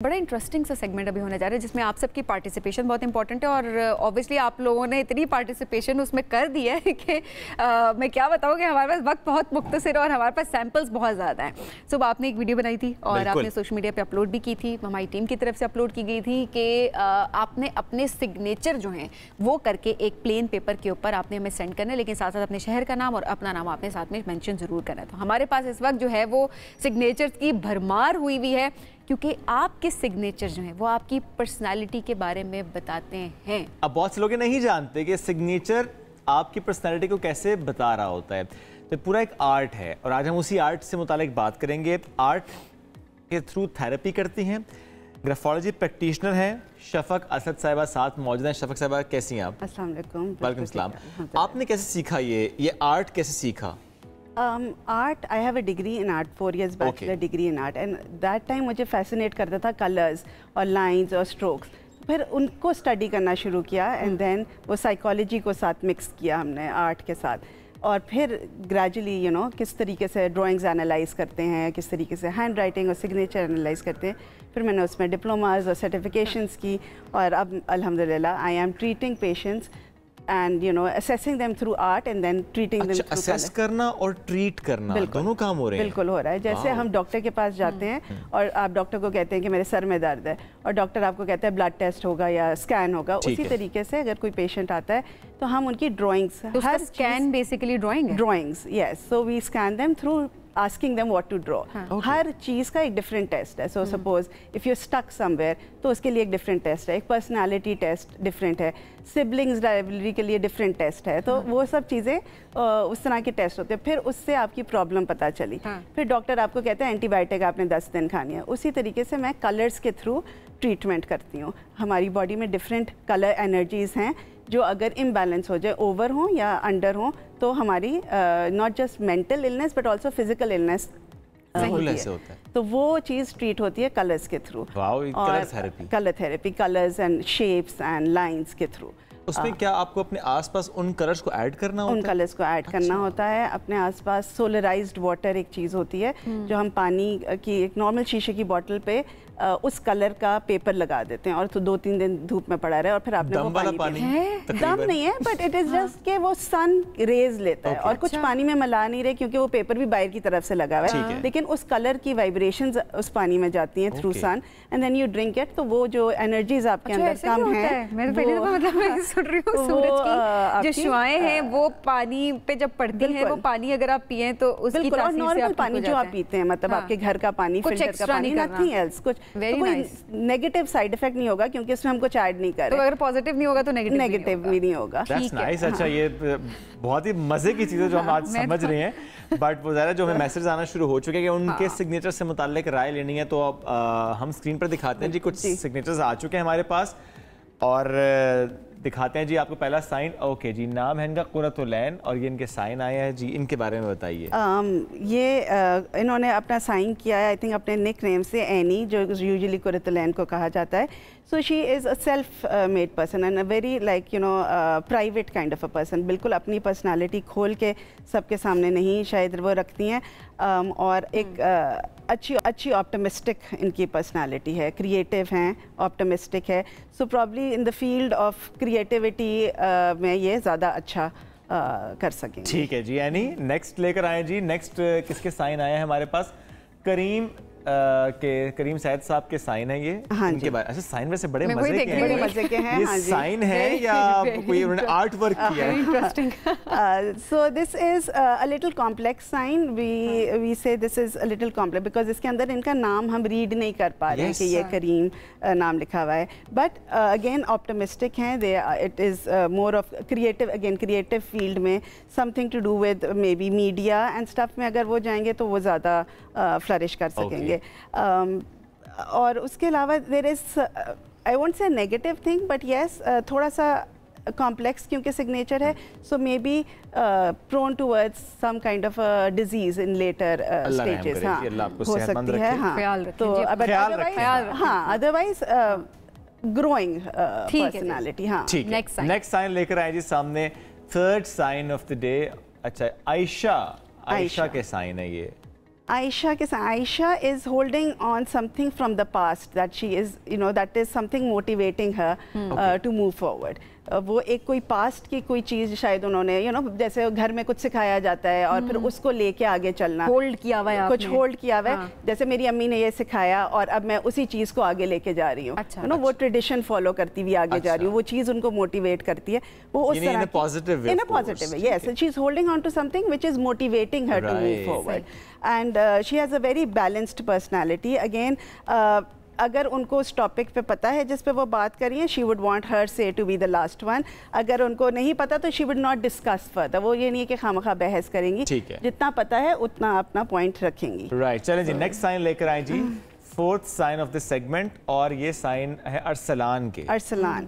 बड़ा इंटरेस्टिंग सा सेगमेंट अभी होने जा रहा है जिसमें आप सबकी पार्टिसिपेशन बहुत इंपॉर्टेंट है और ऑब्वियसली आप लोगों ने इतनी पार्टिसिपेशन उसमें कर दी है कि मैं क्या बताऊँ कि हमारे पास वक्त बहुत मुख्तसर है और हमारे पास सैम्पल्स बहुत ज़्यादा हैं। सुबह आपने एक वीडियो बनाई थी और आपने सोशल मीडिया पे अपलोड भी की थी, हमारी टीम की तरफ से अपलोड की गई थी कि आपने अपने सिग्नेचर जो हैं वो करके एक प्लेन पेपर के ऊपर आपने हमें सेंड करना है, लेकिन साथ साथ अपने शहर का नाम और अपना नाम आपने साथ में मेंशन ज़रूर करना है। तो हमारे पास इस वक्त जो है वो सिग्नेचर्स की भरमार हुई हुई है क्योंकि आपके सिग्नेचर जो हैं वो आपकी पर्सनालिटी के बारे में बताते हैं। अब बहुत से लोग नहीं जानते कि सिग्नेचर आपकी पर्सनालिटी को कैसे बता रहा होता है, तो पूरा एक आर्ट है और आज हम उसी आर्ट से मुतालिक बात करेंगे। आर्ट के थ्रू थेरेपी करती हैं, ग्राफोलॉजी प्रैक्टिशनर हैं शफक असद साहिबा साथ मौजूद हैं। शफक साहिबा कैसी हैं आप? अस्सलाम वालेकुम। वालेकुम सलाम। आपने कैसे सीखा ये आर्ट कैसे सीखा? Art, I have a degree in art, 4 years bachelor degree in art, and that time मुझे फैसिनेट करता था कलर्स और लाइंस और स्ट्रोक्स। फिर उनको स्टडी करना शुरू किया एंड देन वो साइकोलॉजी को साथ मिक्स किया हमने आर्ट के साथ, और फिर ग्रेजुअली किस तरीके से ड्राइंग्स एनालाइज करते हैं, किस तरीके से हैंड राइटिंग और सिग्नेचर एनालाइज करते हैं। फिर मैंने उसमें डिप्लोमाज और सर्टिफिकेशंस की और अब अल्हम्दुलिल्लाह I am treating patients and assessing them through art and then treating them through assess करना और ट्रीट करना दोनों काम हो रहे हैं। बिल्कुल हो रहा है। जैसे हम डॉक्टर के पास जाते हैं और आप डॉक्टर को कहते हैं कि मेरे सर में दर्द है और डॉक्टर आपको कहता है ब्लड टेस्ट होगा या स्कैन होगा, उसी तरीके से अगर कोई पेशेंट आता है तो हम उनकी ड्राइंग्स, हर scan basically drawings, yes, so we scan them through asking them what to draw. हर चीज़ का एक डिफरेंट टेस्ट है। So suppose if you stuck somewhere तो उसके लिए एक डिफरेंट टेस्ट है, एक पर्सनालिटी टेस्ट डिफरेंट है, सिबलिंग्स राइवलरी के लिए डिफरेंट टेस्ट है। तो वो सब चीज़ें उस तरह के टेस्ट होते हैं। फिर उससे आपकी प्रॉब्लम पता चली, फिर डॉक्टर आपको कहता है एंटीबायोटिक आपने 10 दिन खानी है। उसी तरीके से मैं कलर्स के थ्रू ट्रीटमेंट करती हूँ। हमारी बॉडी में डिफरेंट कलर एनर्जीज़ हैं जो अगर इम्बैलेंस हो जाए, ओवर हो या अंडर हो, तो हमारी not just mental illness but also physical illness होता है। तो वो चीज़ ट्रीट होती है कलर्स के through, colour therapy, colours and shapes and lines के थ्रू। उसमें क्या आपको अपने आसपास उन कलर्स को ऐड करना होता है? उन कलर्स को ऐड करना होता है अपने आसपास। सोलराइज्ड वाटर एक चीज़ होती है जो हम पानी की एक नॉर्मल शीशे की बोतल पे उस कलर का पेपर लगा देते हैं और तो 2-3 दिन धूप में पड़ा रहे और फिर आपने वो पानी दम नहीं है बट इट इज़ जस्ट के वो सन रेज लेता है और कुछ पानी में मिला नहीं रहे क्योंकि वो पेपर भी बाहर की तरफ से लगा हुआ है, लेकिन उस कलर की वाइब्रेशंस उस पानी में जाती हैं through sun and then you drink it. तो वो जो एनर्जीज आपके अंदर कम है, जो शुआएं हैं वो पानी पे जब पड़ती हैं, वो पानी अगर आप पिए तो उसकी तासीर से नॉर्मल पानी जो आप पीते हैं, मतलब आपके घर का पानी, फिल्टर का पानी, नथिंग एल्स, कुछ कोई नेगेटिव साइड इफेक्ट नहीं होगा क्योंकि इसमें हम कुछ ऐड नहीं कर रहे। तो अगर पॉजिटिव नहीं होगा तो नेगेटिव भी नहीं होगा। That's nice. अच्छा, ये बहुत ही मजे की चीज़ है जो हम आज समझ रहे हैं, बट वो ज़रा जो हमें मैसेज आना शुरू हो चुके हैं कि उनके सिग्नेचर से मुताल्लिक राय लेनी है, तो अब हम स्क्रीन पर दिखाते हैं जी। कुछ सिग्नेचर्स आ चुके हैं हमारे पास और दिखाते हैं जी आपको पहला साइन। ओके जी, नाम है इनका कुरतुलैन और ये इनके साइन आए हैं जी, इनके बारे में बताइए। ये इन्होंने अपना साइन किया है आई थिंक अपने निक नेम से, एनी, जो यूजुअली कुरतुलैन को कहा जाता है। So she is a self made person and a very private kind of a person. बिल्कुल अपनी पर्सनालिटी खोल के सबके सामने नहीं शायद वो रखती हैं, और एक अच्छी ऑप्टिमिस्टिक इनकी पर्सनालिटी है, क्रिएटिव हैं, ऑप्टिमिस्टिक है। So probably in the field of creativity में ये ज़्यादा अच्छा कर सकेंगे। ठीक है जी। यानी नेक्स्ट लेकर आए जी। नेक्स्ट किसके साइन आए हैं हमारे पास? करीम सैयद साहब के साइन है ये। हाँ इनके बारे, अच्छा साइन वैसे बड़े मजे के हैं। ये साइन है या कोई उन्होंने आर्ट वर्क किया है? Interesting. So this is a little complex sign. We say this is a little complex because इसके अंदर इनका नाम हम रीड नहीं कर पा रहे हैं कि ये करीम नाम लिखा हुआ है, बट अगेन ऑप्टिमिस्टिक हैं। They it is more of creative, again creative field में something to do with maybe media and stuff में अगर वो जाएंगे तो वो ज़्यादा फ्लरिश कर सकेंगे। और उसके अलावा there is, I won't say negative thing, but yes थोड़ा सा कॉम्प्लेक्स क्योंकि सिग्नेचर है, so maybe prone towards some kind of disease in later stages. हाँ, हो सकती है। हाँ, तो अदरवाइज ग्रोइंग पर्सनालिटी। हाँ, नेक्स्ट साइन लेकर आए जी सामने, third sign of the day. अच्छा, आयशा के साइन है ये। Aisha is holding on something from the past that she is, that is something motivating her to move forward. वो एक कोई पास्ट की कोई चीज़ शायद उन्होंने जैसे घर में कुछ सिखाया जाता है और फिर उसको लेके आगे चलना, होल्ड किया हुआ है, कुछ होल्ड किया हुआ है, जैसे मेरी अम्मी ने ये सिखाया और अब मैं उसी चीज़ को आगे लेके जा रही हूँ, वो ट्रेडिशन फॉलो करती हुई आगे जा रही हूँ, वो चीज़ उनको मोटिवेट करती है, वो उस तरह in a positive way, yes, she is holding on to something which is motivating her to move forward and she has a very balanced personality. Again अगर उनको उस टॉपिक पे पता है जिस पे वो बात कर रही है, शी वुड वांट हर से to be the last one. अगर उनको नहीं पता तो she would not discuss further. वो ये नहीं है कि खामखा बहस करेंगी, जितना पता है उतना अपना पॉइंट रखेंगी. राइट, चलें जी, नेक्स्ट साइन लेकर आए जी. Fourth sign of this segment, और ये साइन है अरसलान के. Arsalan,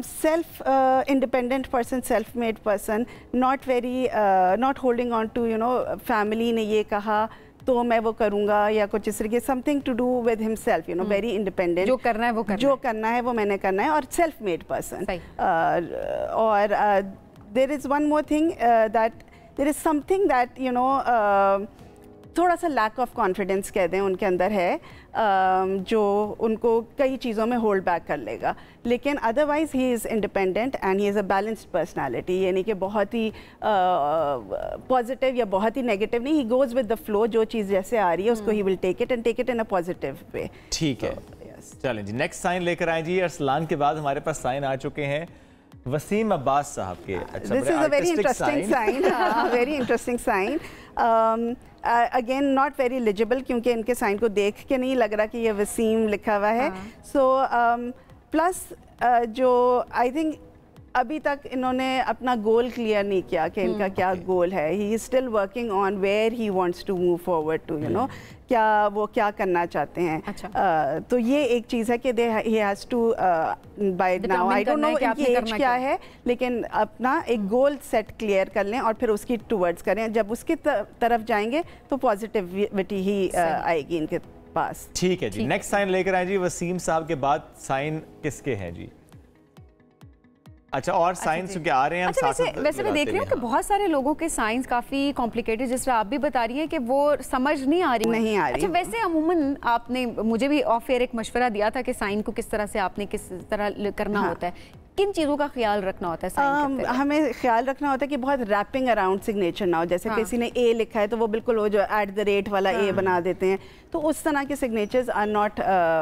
self independent person, self made person, not holding on to family ने ये कहा तो मैं वो करूँगा या कुछ इस तरीके, something to do with himself, very independent. जो करना है वो करना, जो करना है वो मैंने करना है, और सेल्फ मेड पर्सन. और there is one more thing that there is something that थोड़ा सा लैक ऑफ कॉन्फिडेंस कह दें उनके अंदर है, जो उनको कई चीज़ों में होल्ड बैक कर लेगा. लेकिन otherwise he is independent and he is a balanced personality, यानी कि बहुत ही पॉजिटिव या बहुत ही नेगेटिव नहीं, he goes with the flow. जो चीज़ जैसे आ रही है उसको ही will take it in a positive way. ठीक है, चलें जी, नेक्स्ट साइन लेकर आए जी. अरसलान के बाद हमारे पास साइन आ चुके हैं वसीम अब्बास साहब के. This is a very interesting sign, very interesting sign. Again not very eligible, क्योंकि इनके साइन को देख के नहीं लग रहा कि ये वसीम लिखा हुआ है. सो प्लस जो आई थिंक अभी तक इन्होंने अपना गोल क्लियर नहीं किया कि इनका क्या गोल है. He is still working on where he wants to move forward to, क्या वो क्या करना चाहते हैं. तो ये एक चीज़ है कि he has to buy now, I don't know इनकी एज क्या है, लेकिन अपना एक गोल सेट क्लियर कर लें और फिर उसकी टुवर्ड्स करें. जब उसकी तरफ जाएंगे तो पॉजिटिविटी ही आएगी इनके पास. ठीक है जी, नेक्स्ट साइन लेकर आए जी. वसीम साहब के बाद साइन किसके हैं जी? अच्छा, और साइंस क्योंकि आ रहे हैं हम साथ. वैसे मैं देख रही हूँ कि बहुत सारे लोगों के साइंस काफ़ी कॉम्प्लिकेटेड, जिस तरह आप भी बता रही हैं कि वो समझ नहीं आ रही. अच्छा, वैसे अमूमन आपने मुझे भी ऑफ एयर एक मशवरा दिया था कि साइन को किस तरह से आपने किस तरह करना होता है. किन चीज़ों का ख्याल रखना होता है साइन? हमें ख्याल रखना होता है कि बहुत रैपिंग अराउंड सिग्नेचर ना हो. जैसे किसी ने ए लिखा है तो वो बिल्कुल वो जो @ वाला ए बना देते हैं, तो उस तरह के signatures are not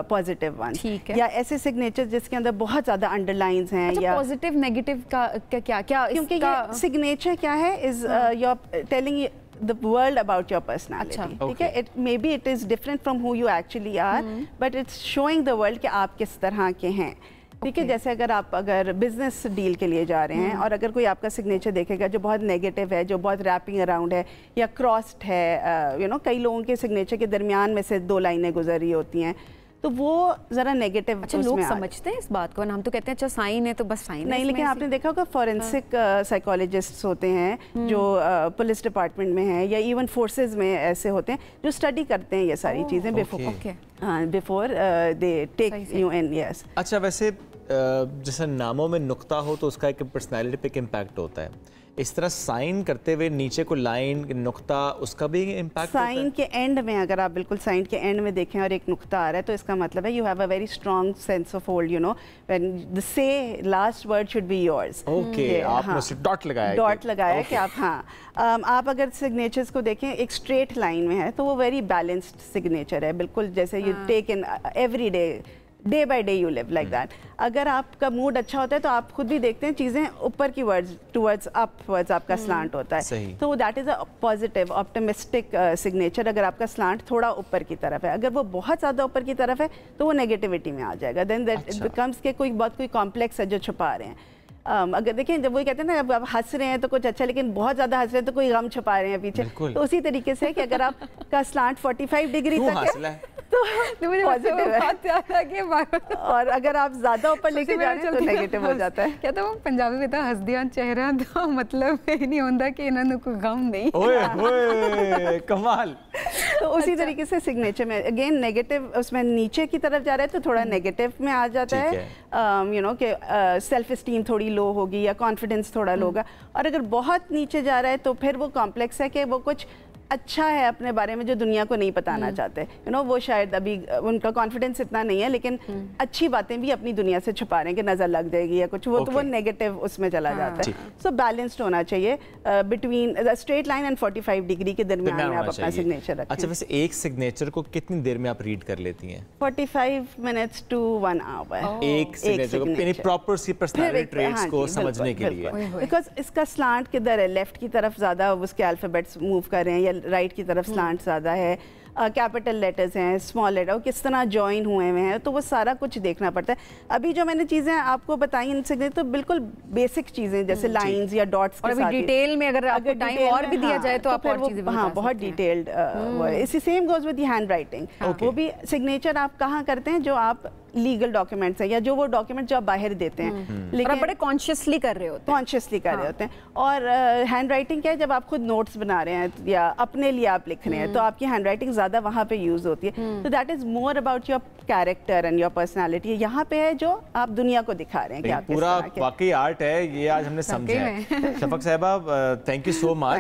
positive one. या ऐसे सिग्नेचर्स जिसके अंदर बहुत ज़्यादा अंडरलाइंस हैं. या पॉजिटिव नेगेटिव का क्या, क्योंकि सिग्नेचर क्या है, is your telling the world about your personality. ठीक है, maybe it is different from who you actually are, but it's showing the world कि आप किस तरह के हैं. ठीक है, जैसे अगर बिजनेस डील के लिए जा रहे हैं और अगर कोई आपका सिग्नेचर देखेगा जो बहुत नेगेटिव है, जो बहुत रैपिंग अराउंड है या क्रॉस्ड है, कई लोगों के सिग्नेचर के दरमियान में से 2 लाइनें गुजर रही होती हैं, तो वो जरा नेगेटिव. अच्छा, लोग समझते हैं इस बात को, हम तो कहते हैं अच्छा साइन है तो बस साइन नहीं. लेकिन आपने देखा होगा फॉरेंसिक साइकोलॉजिस्ट्स होते हैं जो पुलिस डिपार्टमेंट में हैं या इवन फोर्सेस में ऐसे होते हैं जो स्टडी करते हैं ये सारी चीज़ें before they take you in. Yes. अच्छा, वैसे जैसे नामों में नुक्ता हो तो उसका एक पर्सनैलिटी पे इम्पैक्ट होता है. इस तरह साइन करते हुए नीचे को लाइन नुक्ता, उसका भी इम्पैक्ट साइन होता है? के एंड में अगर आप बिल्कुल साइन के एंड में देखें और एक नुक्ता आ रहा है तो इसका मतलब है you have a very strong sense of hold, when the say last word should be yours. Okay, आपने डॉट लगाया कि आप आप अगर सिग्नेचर्स को देखें एक स्ट्रेट लाइन में है तो वो वेरी बैलेंस्ड सिग्नेचर है, बिल्कुल जैसे you take in every day by day you live like that. अगर आपका मूड अच्छा होता है तो आप खुद भी देखते हैं चीज़ें ऊपर की टुवर्ड्स अपवर्ड्स आपका स्लांट होता है. तो that is a positive optimistic signature. अगर आपका स्लांट थोड़ा ऊपर की तरफ है, अगर वो बहुत ज़्यादा ऊपर की तरफ है तो वो नेगेटिविटी में आ जाएगा. देन दैट इट बिकम्स के कोई कॉम्प्लेक्स है जो छुपा रहे हैं. अगर देखें जब वही कहते हैं ना, जब आप हंस रहे हैं तो कुछ अच्छा, लेकिन बहुत ज़्यादा हंस रहे हैं तो कोई गम छुपा रहे हैं पीछे. तो उसी तरीके से कि अगर आपका स्लांट 45 डिग्री तक है तो मुझे पॉजिटिव है, और अगर आप ज्यादा ऊपर लेके जा रहे हैं तो नेगेटिव हो जाता है. क्या तो पंजाबी में था हंस दिया चेहरा तो मतलब ये नहीं होता कि इन्होंने कोई गम नहीं. ओए कमाल. तो उसी तरीके से सिग्नेचर में अगेन नेगेटिव उसमें नीचे की तरफ जा रहा है तो थोड़ा नेगेटिव में आ जाता है. कि सेल्फ इस्टीम थोड़ी लो होगी या कॉन्फिडेंस थोड़ा लो होगा. और अगर बहुत नीचे जा रहा है तो फिर वो कॉम्प्लेक्स है कि वो कुछ अच्छा है अपने बारे में जो दुनिया को नहीं बताना चाहते, यू नो, वो शायद अभी उनका कॉन्फिडेंस इतना नहीं है, लेकिन अच्छी बातें भी अपनी दुनिया से छुपा रहे हैं कि नजर लग जाएगी या कुछ, वो तो वो नेगेटिव उसमें चला जाता है। सो बैलेंस्ड होना चाहिए, between straight line and 45 degree के दरमियान में आप अपना सिग्नेचर रखें। अच्छा, वैसे एक सिग्नेचर को कितनी देर में आप रीड कर लेती हैं? 45 मिनट्स टू 1 आवर एक सिग्नेचर को, यानी प्रॉपर सी पर्सनालिटी ट्रेट्स को समझने के लिए। बिकॉज इसका स्लांट किधर है, लेफ्ट की तरफ ज़्यादा उसके अल्फ़ाबेट्स मूव कर रहे हैं या राइट की तरफ स्लांट ज़्यादा है, कैपिटल लेटर्स हैं, स्मॉल लेटर, वो किस तरह जॉइन हुए हैं, तो वो सारा कुछ देखना पड़ता है। अभी जो मैंने चीज़ें आपको बताई इनसे तो बिल्कुल बेसिक चीज़ें जैसे लाइंस या डॉट्स के साथ, डिटेल में अगर आपको टाइम और भी दिया जाए तो आप और चीज़ें हाँ बहुत डिटेल्ड। इसी same goes with the hand writing, वो भी सिग्नेचर आप कहाँ करते हैं, जो आप लीगल डॉक्यूमेंट्स हैं या जो वो डॉक्यूमेंट जो आप बाहर देते हैं, लेकिन आप बड़े कॉन्शियसली कर रहे होते हैं। और हैंड राइटिंग क्या है, जब आप खुद नोट्स बना रहे हैं या अपने लिए आप लिख रहे हैं तो आपकी हैंड राइटिंग ज़्यादा वहाँ पे यूज़ होती है। तो that is more about your character and your personality. यहाँ पे है जो आप दुनिया को दिखा रहे हैं कि आप पूरा वाकई आर्ट है ये, आज हमने समझा है। शफक साहिबा, थैंक यू सो मच।